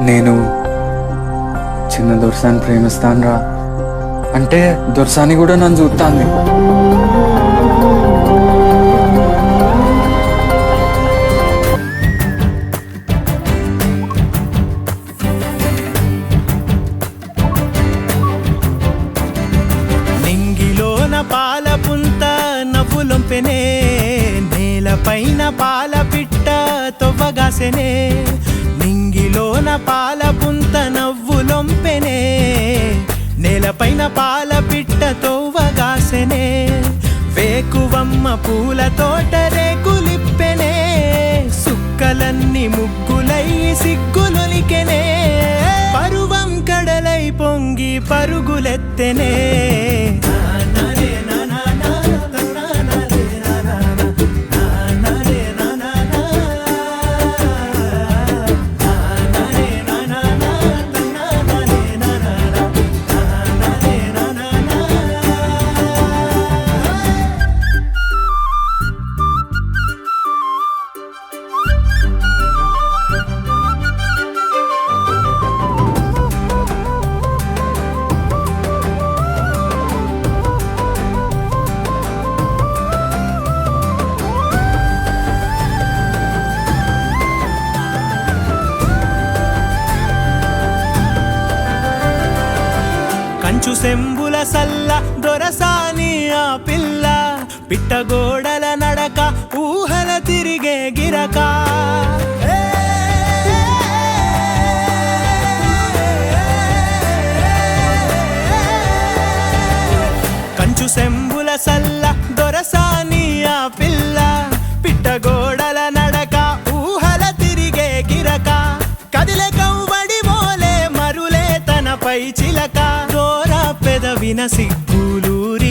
నేను చిన్న దొరసాని ప్రేమిస్తాను రా అంటే దొరసాని కూడా నన్ను చూస్తాంది. నింగిలోన పాలపుంత నవ్వులొంపెనే, నేలపైన పాల పిట్ట తొవ్వగాసెనే. నింగిలోన పాలపుంత నవ్వులొంపెనే, నేలపైన పాల పిట్ట తొవ్వగాసెనే. వేకువమ్మ పూల తోట రేకులిప్పెనే, సుక్కలన్నీ ముగ్గులై సిగ్గులొలికెనే. పరువం కడలై పొంగి పరుగులెత్తెనే. కంచు సెంబుల సల్ల దొరసాని ఆ పిల్ల, పిట్టగోడల నడక ఊహల తిరిగే గిరక. కంచు సెంబుల సల్ల దొరసాని ఆ పిల్ల, పిట్టగోడల నడక ఊహల తిరిగే గిరక. కదిలే కవ్వడి మోలే మరులే తనపై చిలక, దోర పెదవిన సిగ్గులూరి